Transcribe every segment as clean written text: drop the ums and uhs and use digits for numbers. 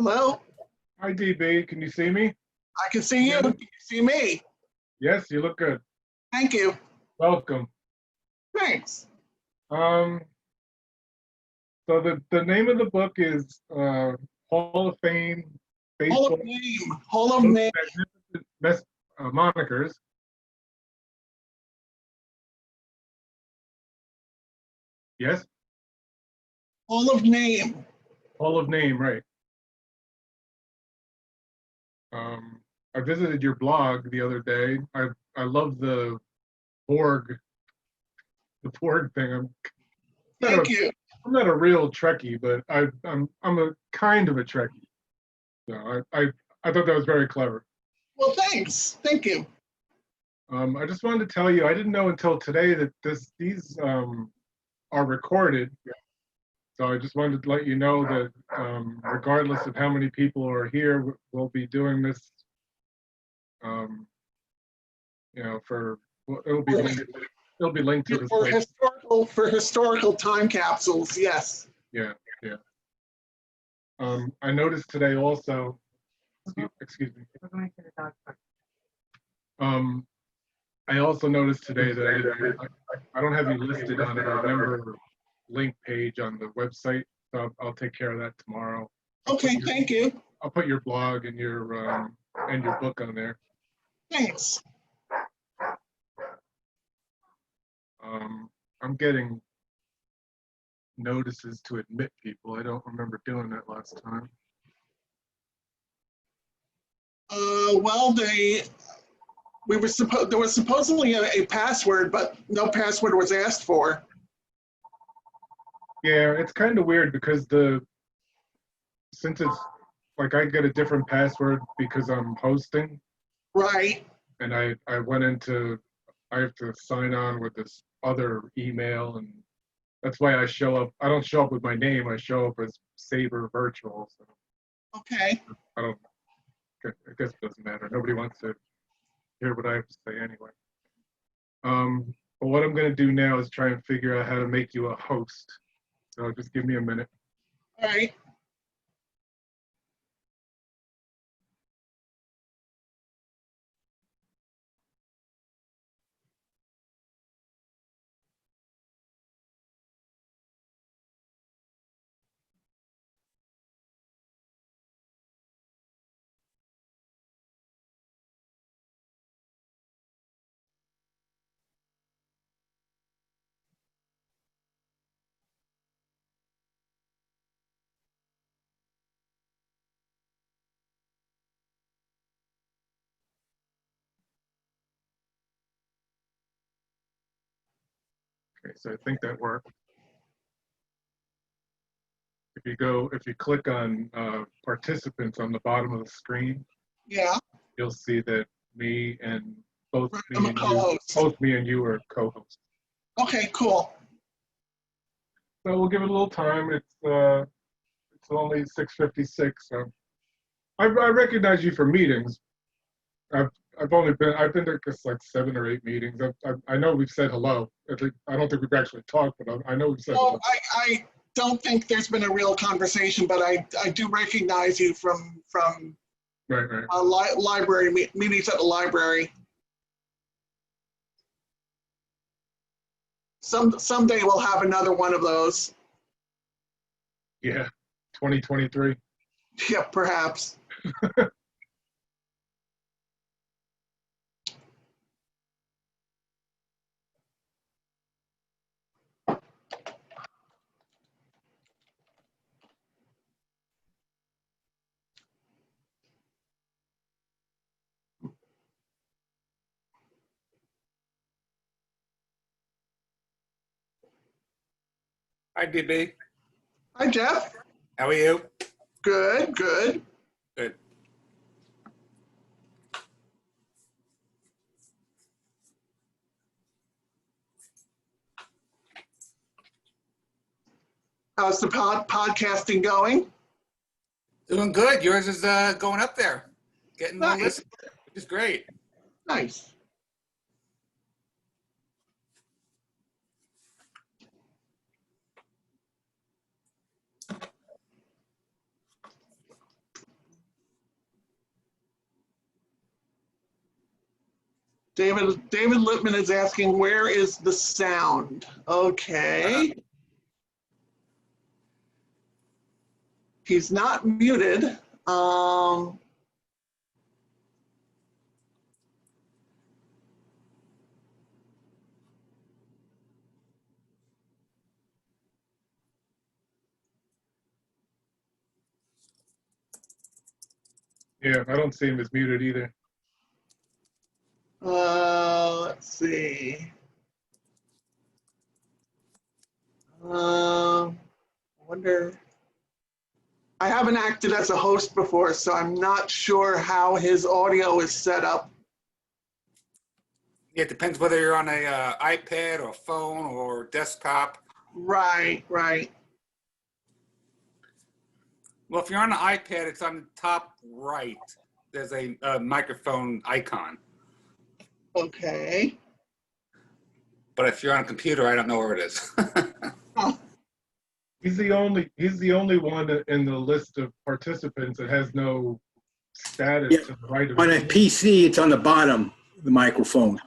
Hello? Hi, DB. Can you see me? I can see you. Can you see me? Yes, you look good. Thank you. Welcome. Thanks. Um, so the name of the book is Hall of Fame Hall Baseball of Name. Hall of Most Name. Magnificent Monikers. Yes, Hall of Name. Hall of Name, right. I visited your blog the other day. I love the Borg thing. Thank you. I'm not a real Trekkie, but I'm a kind of a Trekkie. So I thought that was very clever. Well, thanks. Thank you. I just wanted to tell you, I didn't know until today that these are recorded. So I just wanted to let you know that regardless of how many people are here, we'll be doing this. It'll be linked to the site. For historical time capsules, yes. Yeah. I noticed today also. Excuse me. I also noticed today that I don't have you listed on a member link page on the website, so I'll take care of that tomorrow. Okay, thank you. I'll put your blog and your book on there. Thanks. I'm getting notices to admit people. I don't remember doing that last time. Well, there was supposedly a password, but no password was asked for. Yeah, it's kind of weird because since it's like I get a different password because I'm hosting. Right. And I have to sign on with this other email, and that's why I show up. I don't show up with my name. I show up as SABR Virtual. So Okay. I guess it doesn't matter. Nobody wants to hear what I have to say anyway. But what I'm going to do now is try and figure out how to make you a host. So just give me a minute. All right. Okay, so I think that worked. If you click on participants on the bottom of the screen, Yeah. you'll see that me and both I'm a co-host. me and you are co-hosts. Okay, cool. So we'll give it a little time. It's only 6:56, so I recognize you from meetings. I've been to just like 7 or 8 meetings. I know we've said hello. At least, I don't think we've actually talked, but I know we've said hello. I don't think there's been a real conversation, but I do recognize you from Right. Library meetings at the library. Someday we'll have another one of those. Yeah, 2023. Yeah, perhaps. Hi, DB. Hi, Jeff. How are you? Good. Good. How's the podcasting going? Doing good. Yours is going up there, getting more Nice. listens, which is great. Nice. David Lippman is asking, where is the sound? Okay. He's not muted. Yeah, I don't see him as muted either. Let's see. I wonder. I haven't acted as a host before, so I'm not sure how his audio is set up. Yeah, it depends whether you're on a iPad or phone or desktop. Right, right. Well, if you're on an iPad, it's on the top right. There's a microphone icon. Okay. But if you're on a computer, I don't know where it is. Huh. He's the only one in the list of participants that has no status Yeah. to the right of On a it. PC, it's on the bottom of the microphone.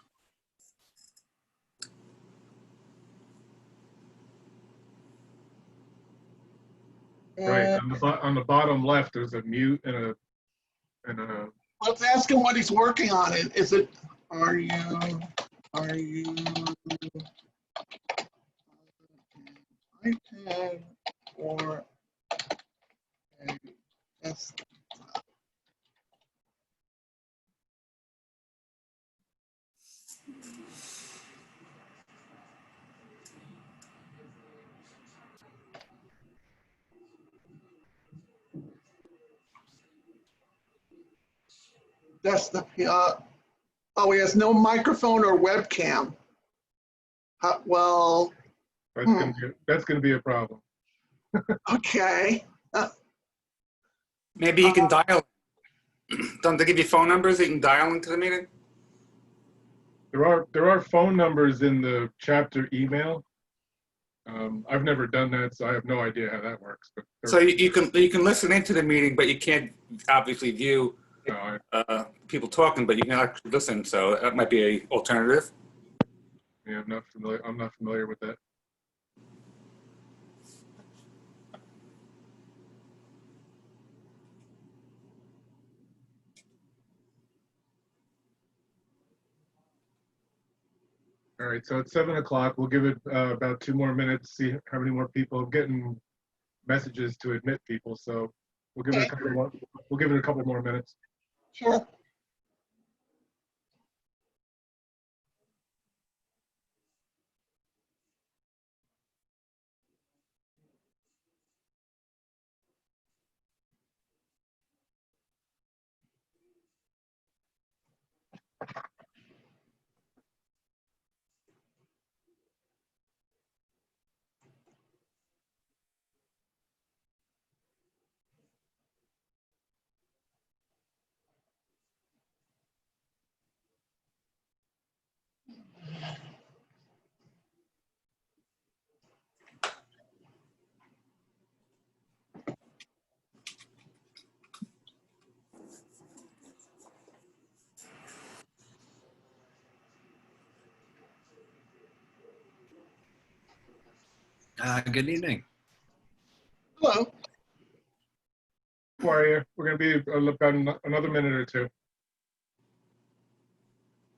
Right. On the bottom left, there's a mute and a Let's ask him what he's working on. Is it, are you iPad or a desktop? Desktop. Oh, he has no microphone or webcam. Well, that's gonna be a problem. okay. Maybe you can dial. Don't they give you phone numbers that you can dial into the meeting? There are phone numbers in the chapter email. I've never done that, so I have no idea how that works. But So you can listen into the meeting, but you can't obviously view people talking, but you can actually listen. So that might be an alternative. yeah, I'm not familiar with that. All right, so it's 7 o'clock. We'll give it about 2 more minutes, see how many more people. I'm getting messages to admit people, so we'll give it a couple more. We'll give it a couple more minutes. Sure. Good evening. Hello. How are you? We're going to be about another minute or two.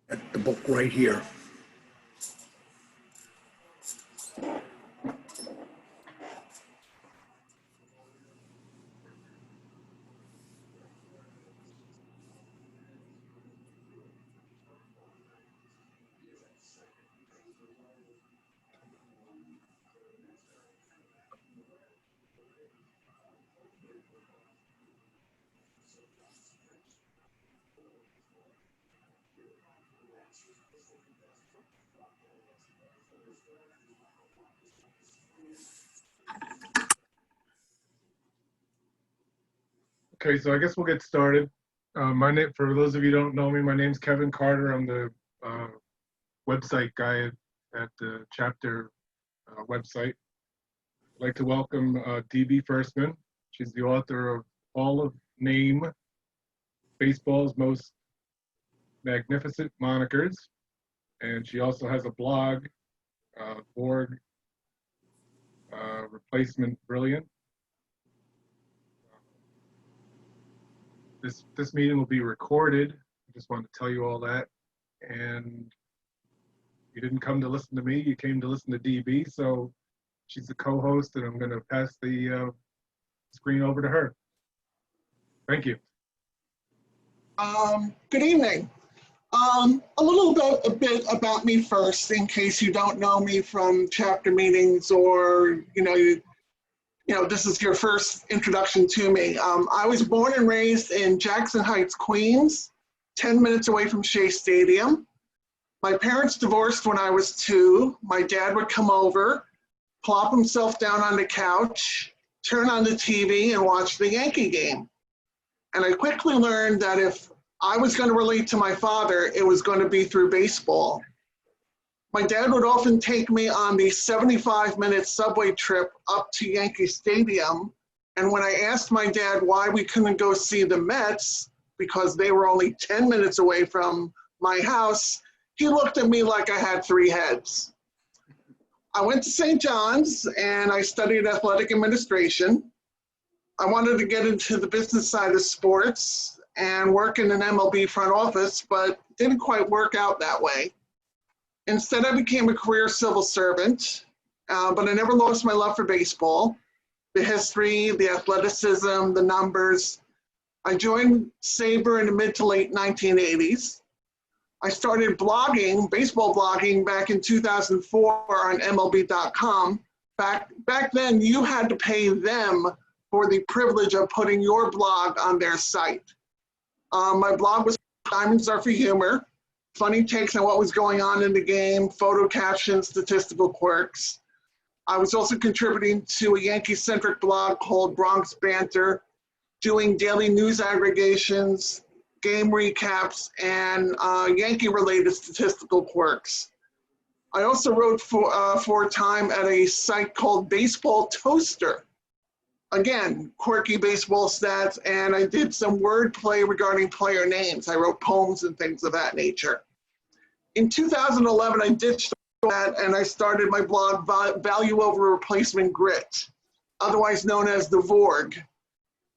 The book right here. Okay, so I guess we'll get started. For those of you who don't know me, my name's Kevin Carter. I'm the website guy at the chapter website. I'd like to welcome DB Firstman. She's the author of Hall of Name, Baseball's Most Magnificent Monikers. And she also has a blog, Borg Replacement Brilliant. This meeting will be recorded. I just wanted to tell you all that. And you didn't come to listen to me, you came to listen to DB. So she's the co-host, and I'm going to pass the screen over to her. Thank you. Good evening. A bit about me first, in case you don't know me from chapter meetings, or this is your first introduction to me. I was born and raised in Jackson Heights, Queens, 10 minutes away from Shea Stadium. My parents divorced when I was 2. My dad would come over, plop himself down on the couch, turn on the TV, and watch the Yankee game. And I quickly learned that if I was going to relate to my father, it was going to be through baseball. My dad would often take me on the 75-minute subway trip up to Yankee Stadium. And when I asked my dad why we couldn't go see the Mets, because they were only 10 minutes away from my house, he looked at me like I had 3 heads. I went to St. John's and I studied athletic administration. I wanted to get into the business side of sports and work in an MLB front office, but didn't quite work out that way. Instead, I became a career civil servant, but I never lost my love for baseball, the history, the athleticism, the numbers. I joined SABR in the mid to late 1980s. I started blogging, baseball blogging, back in 2004 on MLB.com. Back then, you had to pay them for the privilege of putting your blog on their site. My blog was Diamonds Are for Humor, funny takes on what was going on in the game, photo captions, statistical quirks. I was also contributing to a Yankee-centric blog called Bronx Banter, doing daily news aggregations, game recaps, and Yankee-related statistical quirks. I also wrote for a time at a site called Baseball Toaster. Again, quirky baseball stats, and I did some wordplay regarding player names. I wrote poems and things of that nature. In 2011, I ditched that and I started my blog, Value Over Replacement Grit, otherwise known as the VORG,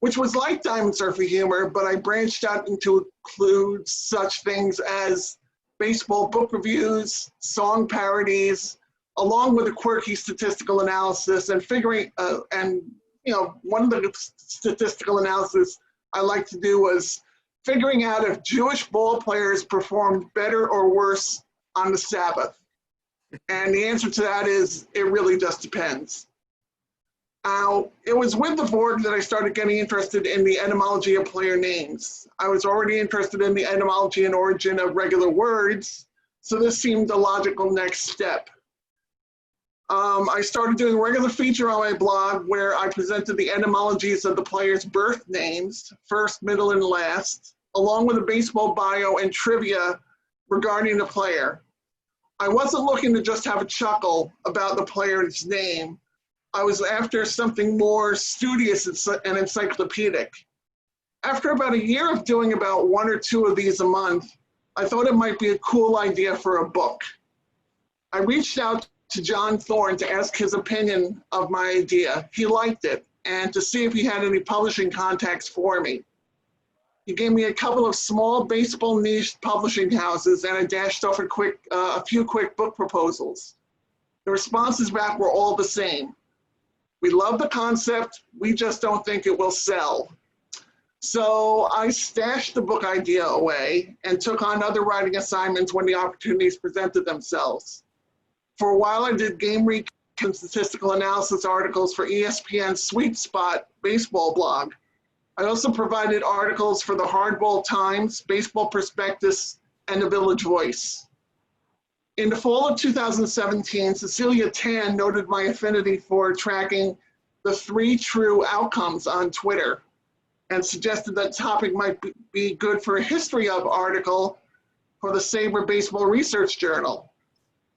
which was like Diamonds Are for Humor, but I branched out into include such things as baseball book reviews, song parodies, along with a quirky statistical analysis and figuring, one of the statistical analysis I like to do was figuring out if Jewish ball players performed better or worse on the Sabbath. And the answer to that is, it really just depends. It was with the VORG that I started getting interested in the etymology of player names. I was already interested in the etymology and origin of regular words, so this seemed a logical next step. I started doing a regular feature on my blog where I presented the etymologies of the players' birth names, first, middle, and last, along with a baseball bio and trivia regarding the player. I wasn't looking to just have a chuckle about the player's name. I was after something more studious and encyclopedic. After about a year of doing about 1 or 2 of these a month, I thought it might be a cool idea for a book. I reached out to John Thorne to ask his opinion of my idea. He liked it, and to see if he had any publishing contacts for me. He gave me a couple of small baseball niche publishing houses, and I dashed off a few quick book proposals. The responses back were all the same. We love the concept, we just don't think it will sell. So I stashed the book idea away and took on other writing assignments when the opportunities presented themselves. For a while, I did game recaps and statistical analysis articles for ESPN's Sweet Spot baseball blog. I also provided articles for the Hardball Times, Baseball Prospectus, and the Village Voice. In the fall of 2017, Cecilia Tan noted my affinity for tracking the 3 true outcomes on Twitter and suggested that topic might be good for a history of article for the SABR Baseball Research Journal.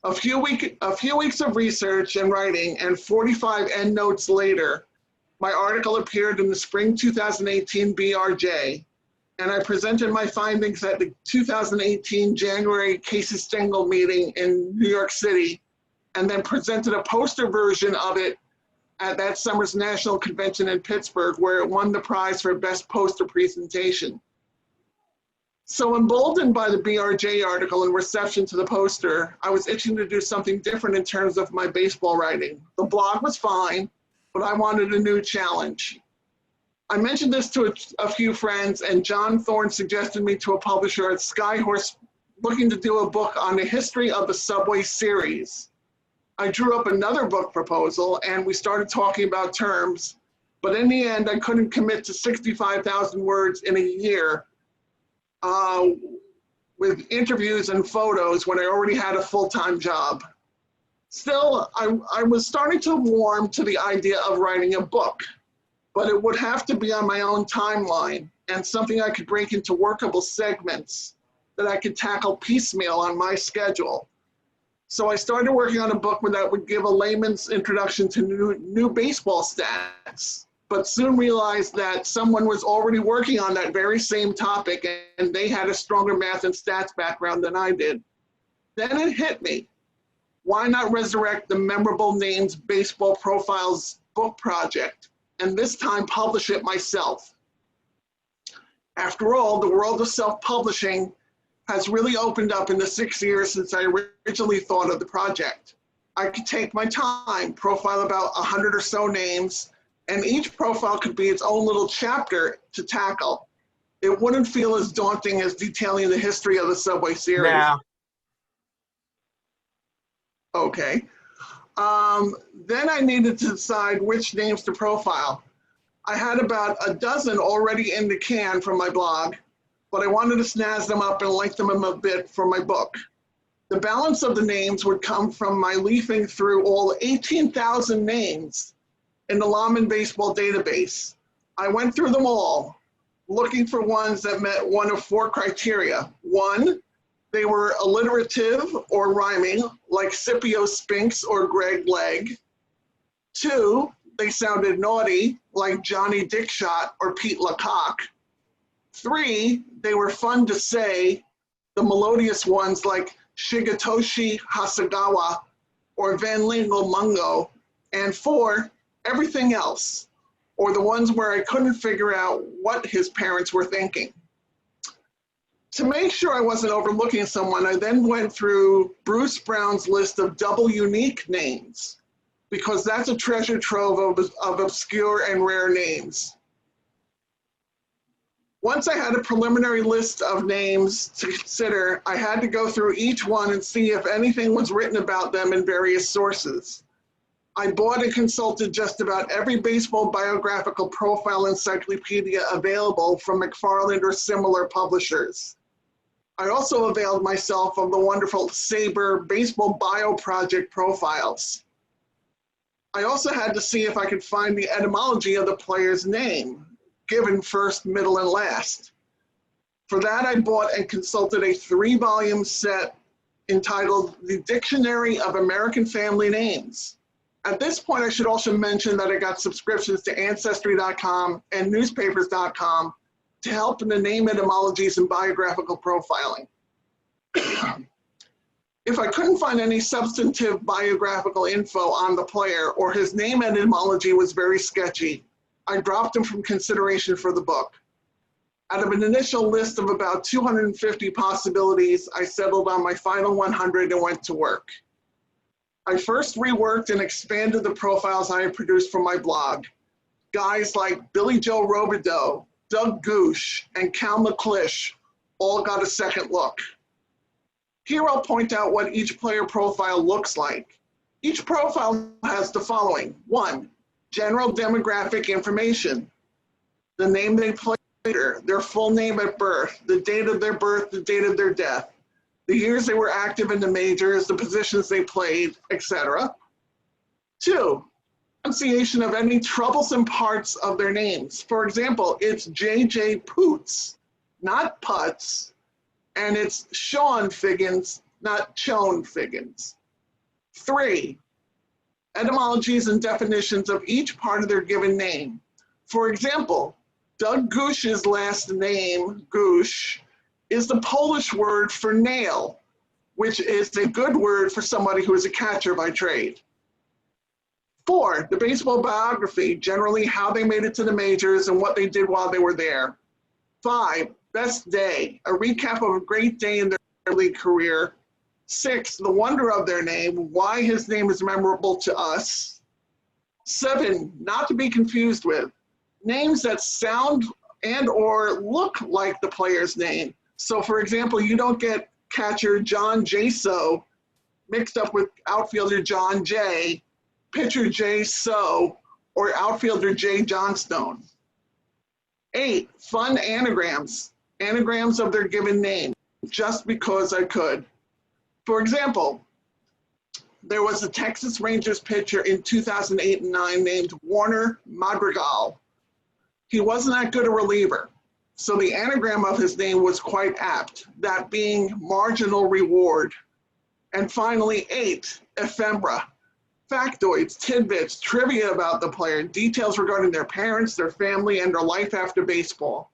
A few weeks of research and writing and 45 endnotes later, my article appeared in the spring 2018 BRJ, and I presented my findings at the 2018 January Casey Stengel meeting in New York City, and then presented a poster version of it at that summer's national convention in Pittsburgh, where it won the prize for best poster presentation. So emboldened by the BRJ article and reception to the poster, I was itching to do something different in terms of my baseball writing. The blog was fine, but I wanted a new challenge. I mentioned this to a few friends, and John Thorne suggested me to a publisher at Skyhorse looking to do a book on the history of the Subway series. I drew up another book proposal, and we started talking about terms, but in the end, I couldn't commit to 65,000 words in a year with interviews and photos when I already had a full-time job. Still, I was starting to warm to the idea of writing a book, but it would have to be on my own timeline and something I could break into workable segments that I could tackle piecemeal on my schedule. So I started working on a book that would give a layman's introduction to new baseball stats, but soon realized that someone was already working on that very same topic and they had a stronger math and stats background than I did. Then it hit me. Why not resurrect the Memorable Names Baseball Profiles book project, and this time publish it myself? After all, the world of self-publishing has really opened up in the 6 years since I originally thought of the project. I could take my time, profile about 100 or so names, and each profile could be its own little chapter to tackle. It wouldn't feel as daunting as detailing the history of the Subway series. Now, Okay. Then I needed to decide which names to profile. I had about a dozen already in the can from my blog, but I wanted to snazz them up and lengthen them a bit for my book. The balance of the names would come from my leafing through all 18,000 names in the Lawman Baseball database. I went through them all, looking for ones that met one of 4 criteria. 1, they were alliterative or rhyming, like Scipio Spinks or Greg Legg. 2, they sounded naughty, like Johnny Dickshot or Pete LaCock. 3, they were fun to say, the melodious ones like Shigetoshi Hasagawa or Van Lingle Mungo. And 4, everything else, or the ones where I couldn't figure out what his parents were thinking. To make sure I wasn't overlooking someone, I then went through Bruce Brown's list of double unique names, because that's a treasure trove of obscure and rare names. Once I had a preliminary list of names to consider, I had to go through each one and see if anything was written about them in various sources. I bought and consulted just about every baseball biographical profile encyclopedia available from McFarland or similar publishers. I also availed myself of the wonderful SABR Baseball Bio Project profiles. I also had to see if I could find the etymology of the player's name, given first, middle, and last. For that, I bought and consulted a 3-volume set entitled The Dictionary of American Family Names. At this point, I should also mention that I got subscriptions to Ancestry.com and Newspapers.com to help in the name etymologies and biographical profiling. If I couldn't find any substantive biographical info on the player or his name etymology was very sketchy, I dropped him from consideration for the book. Out of an initial list of about 250 possibilities, I settled on my final 100 and went to work. I first reworked and expanded the profiles I had produced for my blog. Guys like Billy Joe Robideau, Doug Goosh, and Cal McClish all got a second look. Here I'll point out what each player profile looks like. Each profile has the following. 1, general demographic information, the name they played later, their full name at birth, the date of their birth, the date of their death, the years they were active in the majors, the positions they played, etc. 2, pronunciation of any troublesome parts of their names. For example, it's J.J. Poots, not Putz, and it's Sean Figgins, not Chone Figgins. 3, etymologies and definitions of each part of their given name. For example, Doug Goosh's last name, Goosh, is the Polish word for nail, which is a good word for somebody who is a catcher by trade. 4, the baseball biography, generally how they made it to the majors and what they did while they were there. 5, best day, a recap of a great day in their league career. 6, the wonder of their name, why his name is memorable to us. 7, not to be confused with, names that sound and or look like the player's name. So for example, you don't get catcher John Jaso mixed up with outfielder John Jay, pitcher Jay So, or outfielder Jay Johnstone. 8, fun anagrams, anagrams of their given name, just because I could. For example, there was a Texas Rangers pitcher in 2008 and 9 named Warner Madrigal. He wasn't that good a reliever, so the anagram of his name was quite apt, that being marginal reward. And finally, 8, ephemera, factoids, tidbits, trivia about the player, details regarding their parents, their family, and their life after baseball.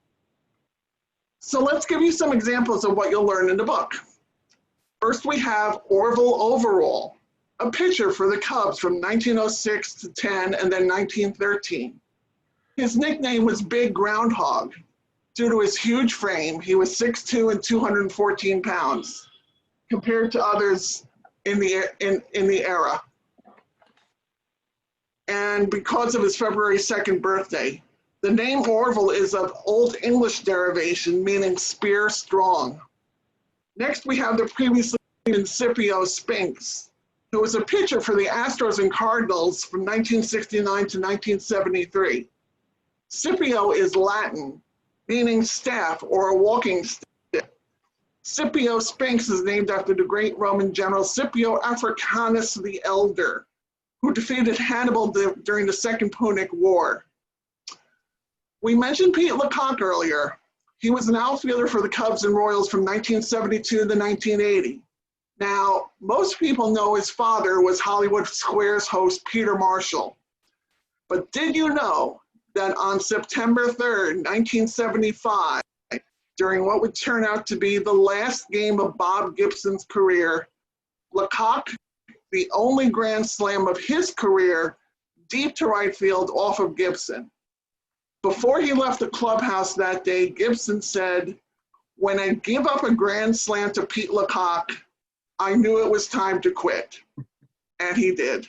So let's give you some examples of what you'll learn in the book. First, we have Orville Overall, a pitcher for the Cubs from 1906 to 10 and then 1913. His nickname was Big Groundhog. Due to his huge frame, he was 6'2" and 214 pounds, compared to others in the era. And because of his February 2nd birthday, the name Orville is of Old English derivation, meaning spear strong. Next, we have the previously mentioned Scipio Spinks, who was a pitcher for the Astros and Cardinals from 1969 to 1973. Scipio is Latin, meaning staff or a walking stick. Scipio Spinks is named after the great Roman general Scipio Africanus the Elder, who defeated Hannibal during the Second Punic War. We mentioned Pete LeCoq earlier. He was an outfielder for the Cubs and Royals from 1972 to 1980. Now, most people know his father was Hollywood Squares host Peter Marshall. But did you know that on September 3rd, 1975, during what would turn out to be the last game of Bob Gibson's career, LeCoq, the only grand slam of his career, deep to right field off of Gibson. Before he left the clubhouse that day, Gibson said, "When I give up a grand slam to Pete LeCoq, I knew it was time to quit." And he did.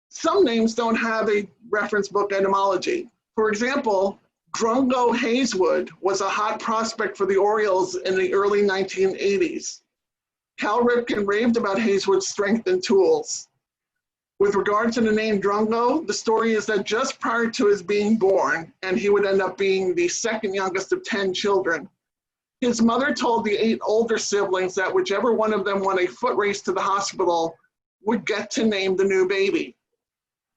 Some names don't have a reference book etymology. For example, Drungo Hazewood was a hot prospect for the Orioles in the early 1980s. Cal Ripken raved about Hazewood's strength and tools. With regard to the name Drungo, the story is that just prior to his being born, and he would end up being the second youngest of 10 children, his mother told the 8 older siblings that whichever one of them won a foot race to the hospital would get to name the new baby.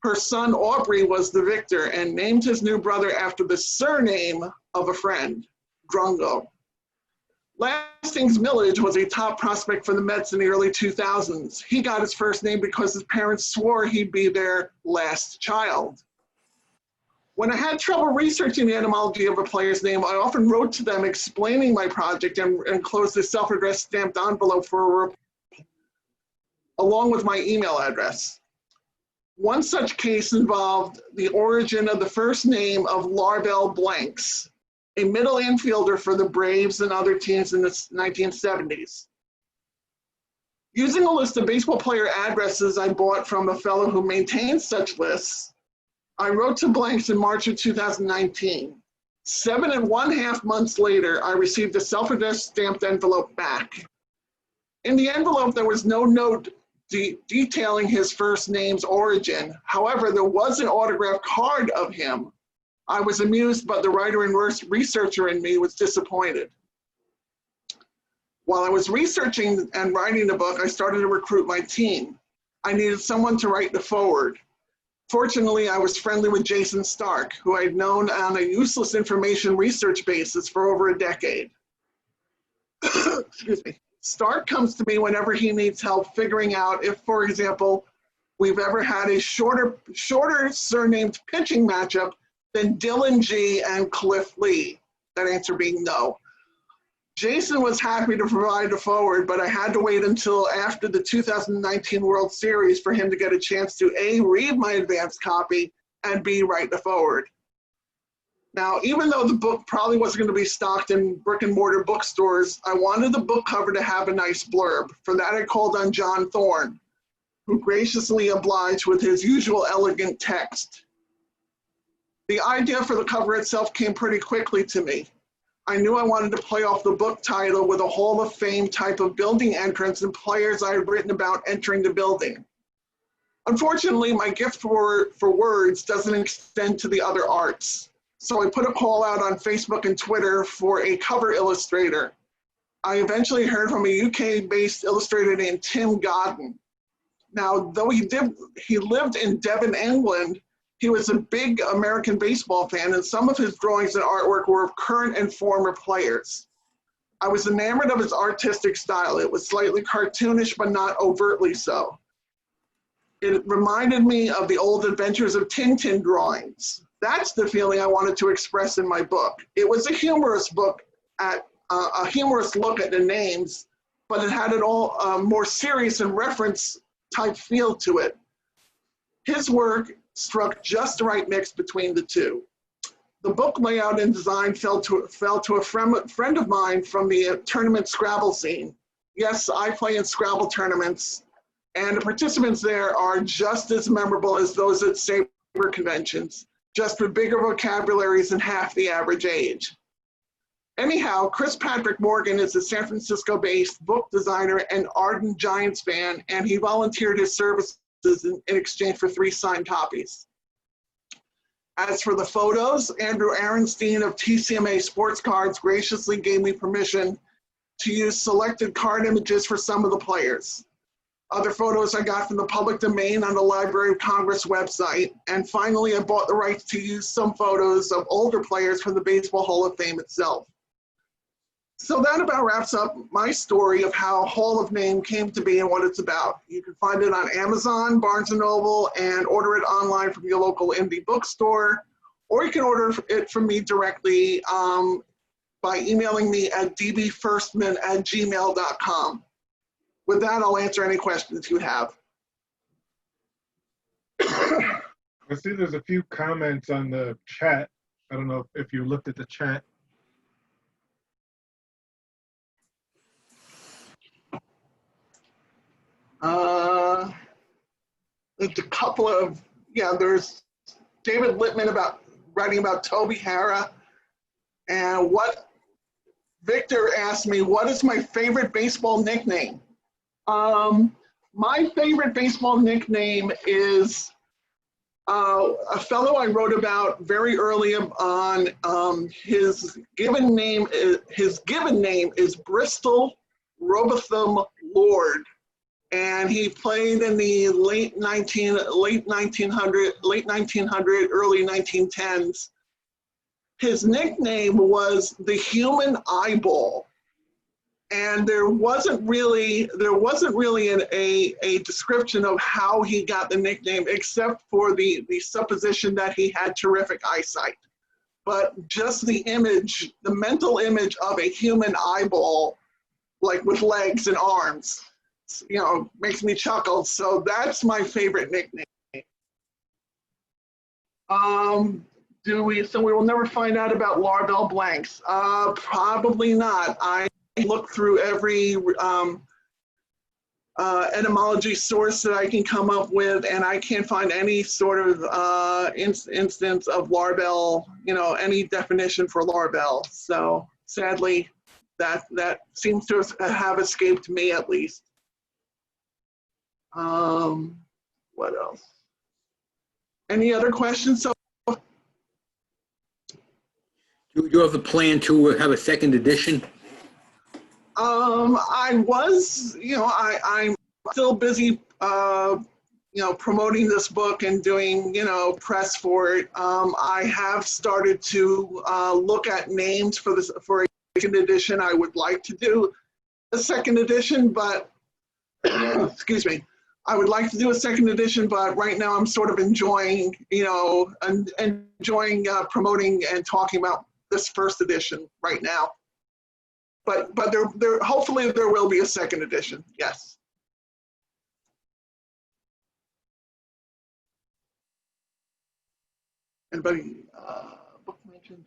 Her son Aubrey was the victor and named his new brother after the surname of a friend, Drungo. Lastings Millage was a top prospect for the Mets in the early 2000s. He got his first name because his parents swore he'd be their last child. When I had trouble researching the etymology of a player's name, I often wrote to them explaining my project and enclosed a self-addressed stamped envelope for a reply, along with my email address. One such case involved the origin of the first name of Larvell Blanks, a middle infielder for the Braves and other teams in the 1970s. Using a list of baseball player addresses I bought from a fellow who maintains such lists, I wrote to Blanks in March of 2019. 7.5 months later, I received a self-addressed stamped envelope back. In the envelope, there was no note detailing his first name's origin. However, there was an autographed card of him. I was amused, but the writer and researcher in me was disappointed. While I was researching and writing the book, I started to recruit my team. I needed someone to write the foreword. Fortunately, I was friendly with Jason Stark, who I'd known on a useless information research basis for over a decade. Excuse me. Stark comes to me whenever he needs help figuring out if, for example, we've ever had a shorter surnamed pitching matchup then Dylan G. and Cliff Lee. That answer being no. Jason was happy to provide a forward, but I had to wait until after the 2019 World Series for him to get a chance to A, read my advanced copy, and B, write the forward. Now, even though the book probably wasn't going to be stocked in brick and mortar bookstores, I wanted the book cover to have a nice blurb. For that, I called on John Thorne, who graciously obliged with his usual elegant text. The idea for the cover itself came pretty quickly to me. I knew I wanted to play off the book title with a Hall of Fame type of building entrance and players I had written about entering the building. Unfortunately, my gift for words doesn't extend to the other arts. So I put a call out on Facebook and Twitter for a cover illustrator. I eventually heard from a UK-based illustrator named Tim Godden. Now, though he lived in Devon, England, he was a big American baseball fan, and some of his drawings and artwork were of current and former players. I was enamored of his artistic style. It was slightly cartoonish, but not overtly so. It reminded me of the old Adventures of Tintin drawings. That's the feeling I wanted to express in my book. It was a humorous book, a humorous look at the names, but it had an all more serious and reference type feel to it. His work struck just the right mix between the two. The book layout and design fell to a friend of mine from the tournament Scrabble scene. Yes, I play in Scrabble tournaments, and the participants there are just as memorable as those at SABR conventions, just with bigger vocabularies and half the average age. Anyhow, Chris Patrick Morgan is a San Francisco-based book designer and ardent Giants fan, and he volunteered his services in exchange for 3 signed copies. As for the photos, Andrew Aronstein of TCMA Sports Cards graciously gave me permission to use selected card images for some of the players. Other photos I got from the public domain on the Library of Congress website. And finally, I bought the rights to use some photos of older players from the Baseball Hall of Fame itself. So that about wraps up my story of how Hall of Name came to be and what it's about. You can find it on Amazon, Barnes & Noble, and order it online from your local indie bookstore, or you can order it from me directly by emailing me at dbfirstman@gmail.com. With that, I'll answer any questions you have. I see there's a few comments on the chat. I don't know if you looked at the chat. There's a couple of, there's David Littman writing about Toby Hara. And Victor asked me, what is my favorite baseball nickname? My favorite baseball nickname is a fellow I wrote about very early on. His given name is Bristol Robotham Lord, and he played in the late 1900, early 1910s. His nickname was the Human Eyeball. And there wasn't really a description of how he got the nickname, except for the supposition that he had terrific eyesight. But just the image, the mental image of a human eyeball, like with legs and arms, makes me chuckle. So that's my favorite nickname. So we will never find out about Larbell blanks? Probably not. I look through every etymology source that I can come up with, and I can't find any sort of instance of Larbell, any definition for Larbell. So sadly, that seems to have escaped me at least. What else? Any other questions? So Do you have the plan to have a second edition? I was, I'm still busy, promoting this book and doing, press for it. I have started to look at names for a second edition. I would like to do a second edition, but excuse me, I would like to do a second edition, but right now I'm sort of enjoying, and enjoying promoting and talking about this first edition right now. But there hopefully there will be a second edition. Yes. Anybody book mentioned?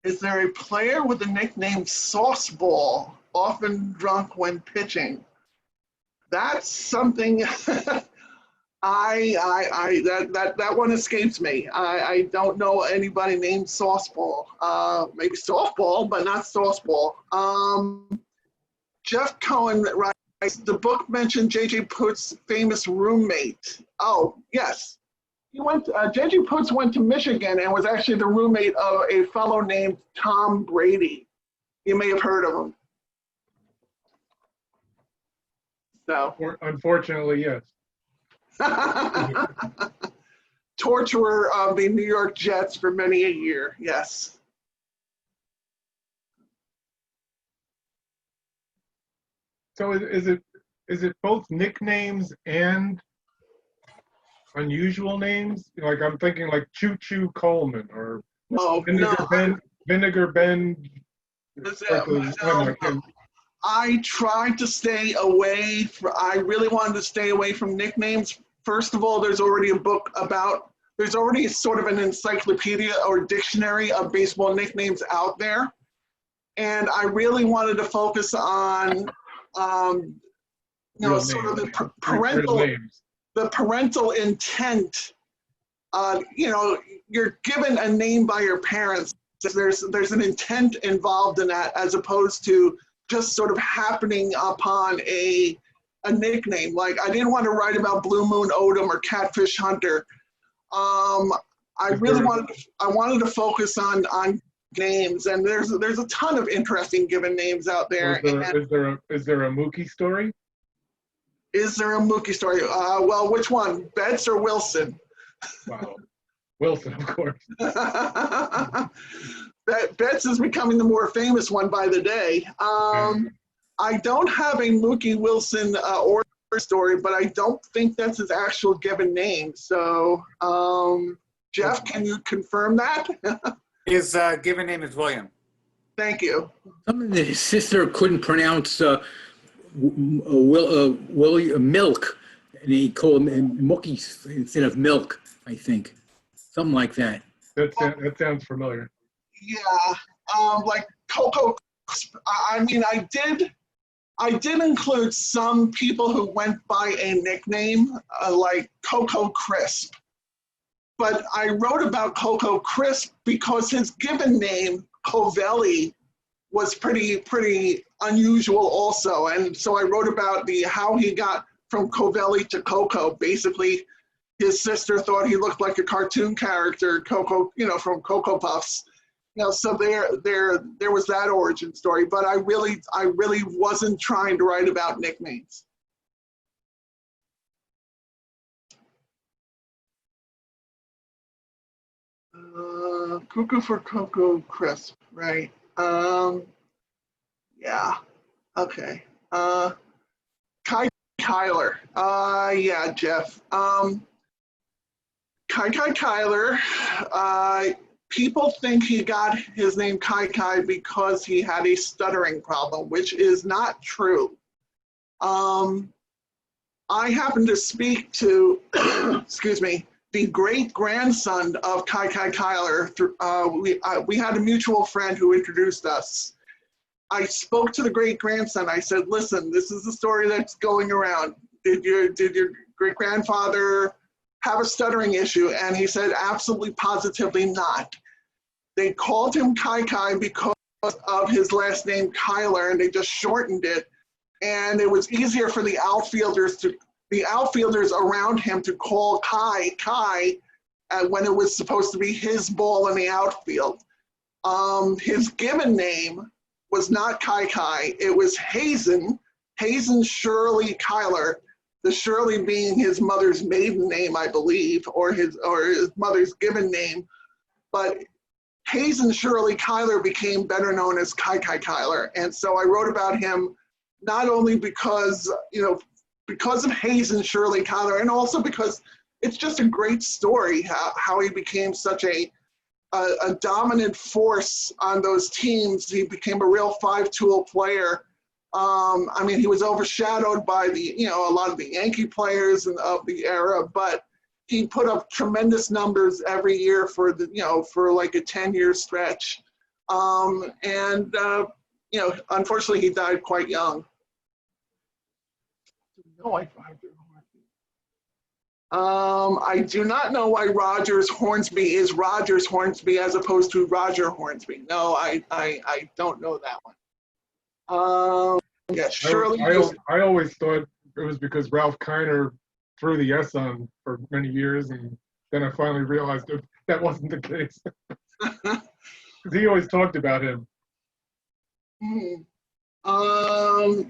Is there a player with the nickname Sauceball, often drunk when pitching? That's something that one escapes me. I don't know anybody named Sauceball. Maybe softball, but not Sauceball. Jeff Cohen writes, the book mentioned J.J. Putt's famous roommate. Oh, yes. J.J. Putz went to Michigan and was actually the roommate of a fellow named Tom Brady. You may have heard of him. So. Unfortunately, yes. Torturer of the New York Jets for many a year, yes. So is it both nicknames and unusual names? Like I'm thinking like Choo Choo Coleman or Vinegar Ben. I tried to stay away. I really wanted to stay away from nicknames. First of all, there's already sort of an encyclopedia or dictionary of baseball nicknames out there. And I really wanted to focus on, sort of the parental intent. You're given a name by your parents. There's an intent involved in that, as opposed to just sort of happening upon a nickname. Like I didn't want to write about Blue Moon Odom or Catfish Hunter. I wanted to focus on names, and there's a ton of interesting given names out there. Is there a Mookie story? Is there a Mookie story? Well, which one, Betts or Wilson? Wow, Wilson, of course. Betts is becoming the more famous one by the day. I don't have a Mookie Wilson origin story, but I don't think that's his actual given name. So, Jeff, can you confirm that? His given name is William. Thank you. His sister couldn't pronounce milk, and he called him Mookie instead of milk, I think. Something like that. That sounds familiar. Yeah, like Cocoa. I mean, I did include some people who went by a nickname like Cocoa Crisp, but I wrote about Cocoa Crisp because his given name Covelli was pretty unusual also, and so I wrote about how he got from Covelli to Cocoa. Basically, his sister thought he looked like a cartoon character, Cocoa, from Cocoa Puffs. So there was that origin story, but I really wasn't trying to write about nicknames. Cuckoo for Cocoa Crisp, right? Yeah, okay. Kyler, yeah, Jeff. Kyler, people think he got his name Kai because he had a stuttering problem, which is not true. I happened to speak to, excuse me, the great-grandson of Kyler. We had a mutual friend who introduced us. I spoke to the great-grandson. I said, listen, this is the story that's going around. Did your great-grandfather have a stuttering issue? And he said, absolutely positively not. They called him Kai because of his last name Kyler, and they just shortened it. And it was easier for the outfielders around him to call Kai when it was supposed to be his ball in the outfield. His given name was not Kai. It was Hazen Shirley Kyler, the Shirley being his mother's maiden name, I believe, or his mother's given name. But Hayes and Shirley Cuyler became better known as Kai Kai Cuyler. And so I wrote about him not only because, because of Hayes and Shirley Cuyler, and also because it's just a great story how he became such a dominant force on those teams. He became a real five-tool player. I mean, he was overshadowed by a lot of the Yankee players of the era, but he put up tremendous numbers every year for like a 10-year stretch. Unfortunately, he died quite young. I do not know why Rogers Hornsby is Rogers Hornsby as opposed to Roger Hornsby. No, I don't know that one. Yeah, Shirley. I always thought it was because Ralph Kiner threw the S on for many years, and then I finally realized that wasn't the case. He always talked about him.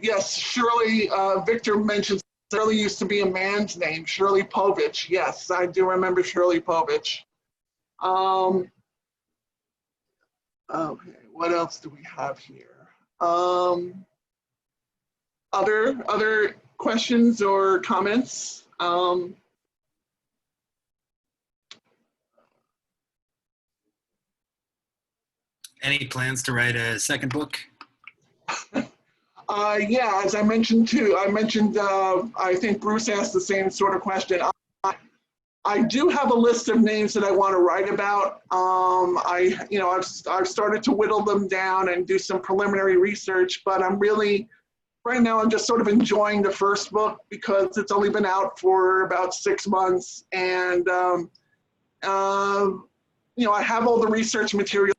Yes, Shirley, Victor mentioned Shirley used to be a man's name, Shirley Povich. Yes, I do remember Shirley Povich. Okay, what else do we have here? Other questions or comments? Any plans to write a second book? Yeah, as I mentioned too, I think Bruce asked the same sort of question. I do have a list of names that I want to write about. I've started to whittle them down and do some preliminary research, but right now I'm just sort of enjoying the first book because it's only been out for about 6 months. And, I have all the research material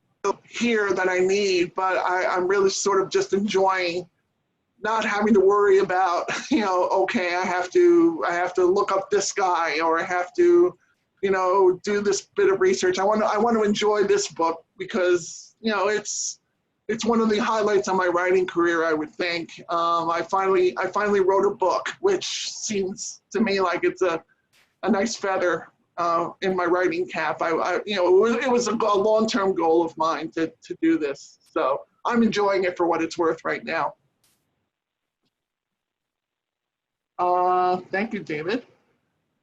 here that I need, but I'm really sort of just enjoying not having to worry about, okay, I have to look up this guy, or I have to, do this bit of research. I want to enjoy this book because, it's one of the highlights of my writing career, I would think. I finally wrote a book, which seems to me like it's a nice feather in my writing cap. It was a long-term goal of mine to do this. So I'm enjoying it for what it's worth right now. Thank you, David.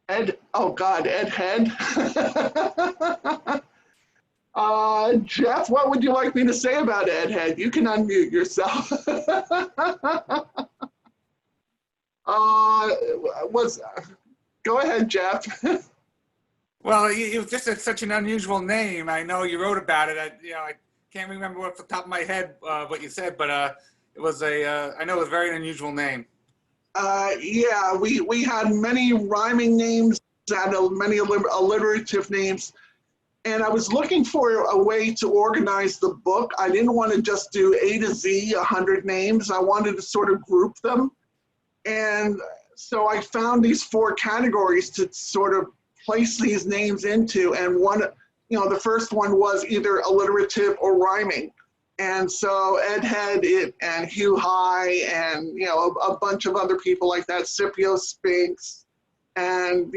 Ed Head. Jeff, what would you like me to say about Ed Head? You can unmute yourself. Go ahead, Jeff. Well, it was just such an unusual name. I know you wrote about it. I can't remember off the top of my head what you said, but it was I know it was a very unusual name. Yeah, we had many rhyming names, many alliterative names, and I was looking for a way to organize the book. I didn't want to just do A to Z, 100 names. I wanted to sort of group them. And so I found these 4 categories to sort of place these names into. And the first one was either alliterative or rhyming. And so Ed Head and Hugh High and, a bunch of other people like that, Scipio Spinks. And,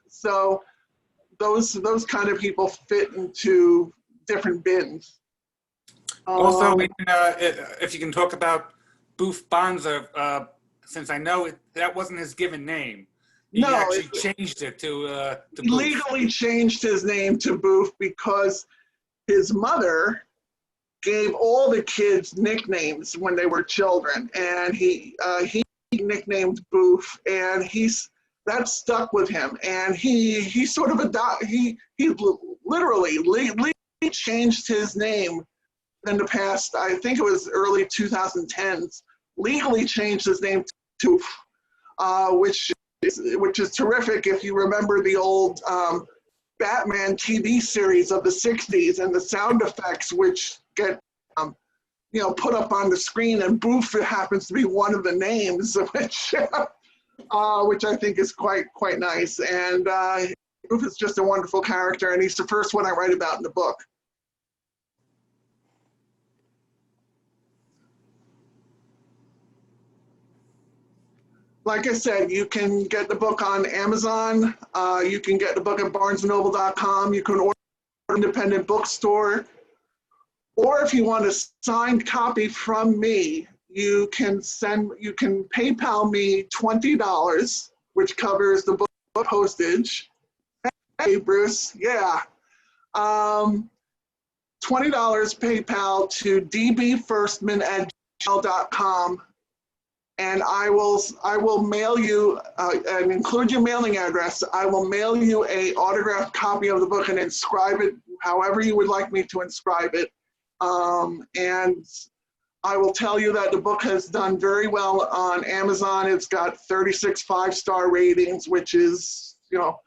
so those kind of people fit into different bins. Also, if you can talk about Boof Bonza, since I know that wasn't his given name. He actually changed it to Boof. Legally changed his name to Boof because his mother gave all the kids nicknames when they were children, and he nicknamed Boof, and that stuck with him, and he sort of he literally legally changed his name in the past. I think it was early 2010s. Legally changed his name to which is terrific if you remember the old Batman TV series of the 60s and the sound effects which get put up on the screen, and Boof happens to be one of the names, which I think is quite nice. And Boof is just a wonderful character, and he's the first one I write about in the book. Like I said, you can get the book on Amazon. You can get the book at barnesandnoble.com. You can order at an independent bookstore. or if you want a signed copy from me, you can PayPal me $20, which covers the book postage. Hey, Bruce, yeah. $20 PayPal to dbfirstman@gmail.com, and I will mail you and include your mailing address. I will mail you a autographed copy of the book and inscribe it however you would like me to inscribe it. And I will tell you that the book has done very well on Amazon. It's got 36 5-star ratings, which is, you know,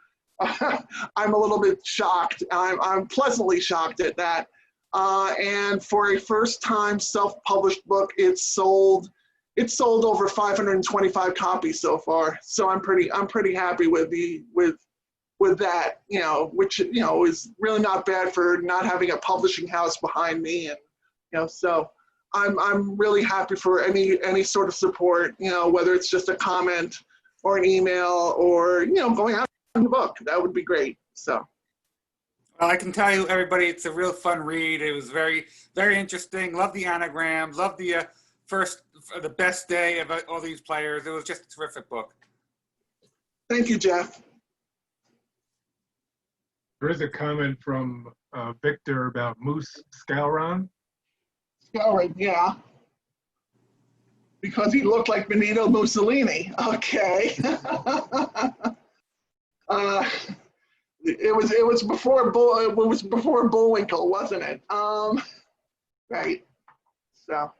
I'm a little bit shocked. I'm pleasantly shocked at that. And for a first-time self-published book, it's sold over 525 copies so far. So I'm pretty happy with that, you know, which, you know, is really not bad for not having a publishing house behind me. And, you know, so I'm really happy for any sort of support, you know, whether it's just a comment or an email or, you know, going out on the book. That would be great. So. Well, I can tell you, everybody, it's a real fun read. It was very, very interesting. Love the anagram. Love the the best day of all these players. It was just a terrific book. Thank you, Jeff. There is a comment from Victor about Moose Scalron. All right, yeah. Because he looked like Benito Mussolini. Okay. It was before Bullwinkle, wasn't it? Right. So.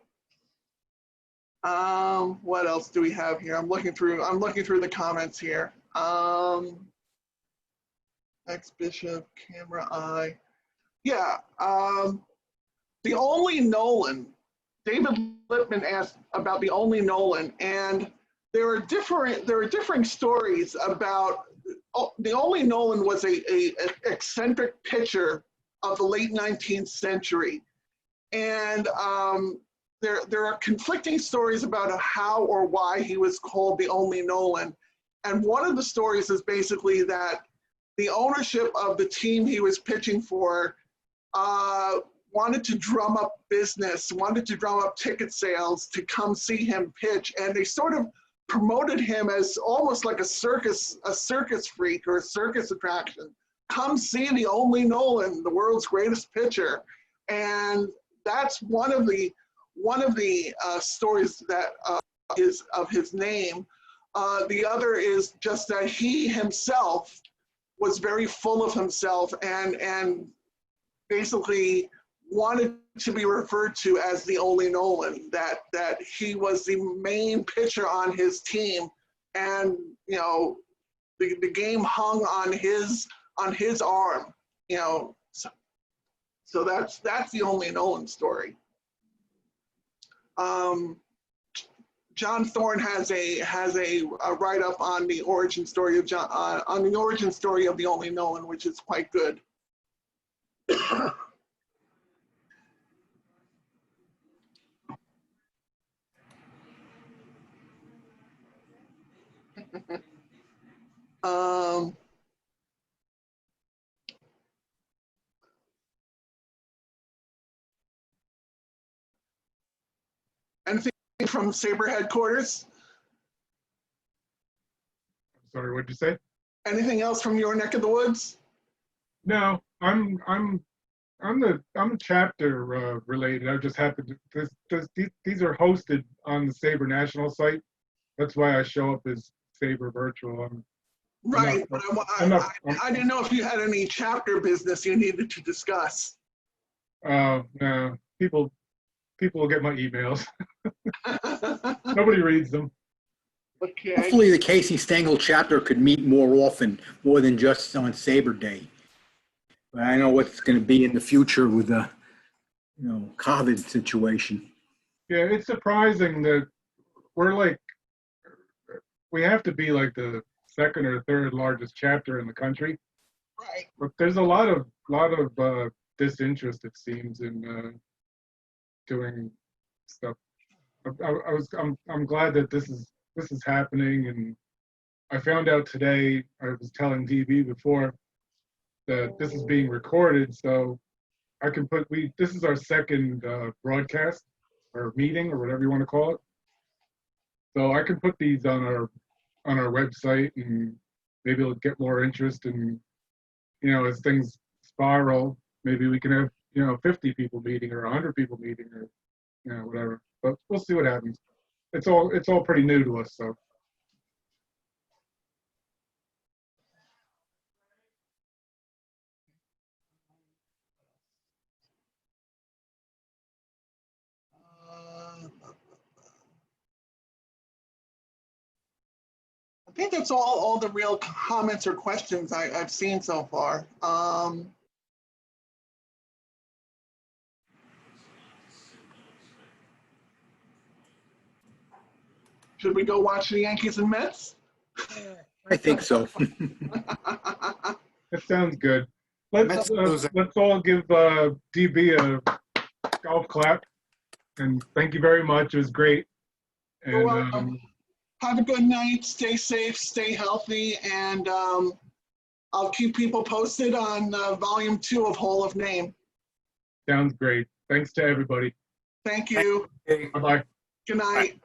What else do we have here? I'm looking through the comments here. Ex-Bishop, Camera Eye. Yeah. The Only Nolan. David Lippman asked about The Only Nolan, and there are differing stories about. The Only Nolan was a eccentric pitcher of the late 19th century, and there are conflicting stories about how or why he was called the Only Nolan. And one of the stories is basically that the ownership of the team he was pitching for wanted to drum up business, wanted to drum up ticket sales to come see him pitch. And they sort of promoted him as almost like a circus freak or a circus attraction. Come see the Only Nolan, the world's greatest pitcher. And that's one of the stories that is of his name. The other is just that he himself was very full of himself and basically wanted to be referred to as the Only Nolan, that he was the main pitcher on his team, and you know the game hung on his arm, you know. So that's the Only Nolan story. John Thorne has a write-up on the origin story of the Only Nolan, which is quite good. Anything from SABR headquarters? Sorry, what'd you say? Anything else from your neck of the woods? No, I'm chapter related. I just happened to these are hosted on the SABR national site. That's why I show up as SABR virtual. Right, but I didn't know if you had any chapter business you needed to discuss. No, people will get my emails. Nobody reads them. Okay. Hopefully the Casey Stengel chapter could meet more often, more than just on SABR Day. But I know what's going to be in the future with the, you know, COVID situation. Yeah, it's surprising that we have to be like the second or third largest chapter in the country. Right. But there's a lot of disinterest, it seems, in doing stuff. I'm glad that this is happening, and I found out today. I was telling DB before that this is being recorded, so I can put, this is our second broadcast or meeting or whatever you want to call it. So I can put these on our website, and maybe it'll get more interest, and as things spiral, maybe we can have 50 people meeting or 100 people meeting or whatever. But we'll see what happens. It's all pretty new to us, so. I think that's all the real comments or questions I've seen so far. Should we go watch the Yankees and Mets? I think so. That sounds good. Mets losing. Let's all give DB a golf clap, and thank you very much. It was great. You're And welcome. Have a good night. Stay safe, stay healthy, and I'll keep people posted on volume 2 of Hall of Name. sounds great. Thanks to everybody. Thank you. Hey. Bye-bye. Good night.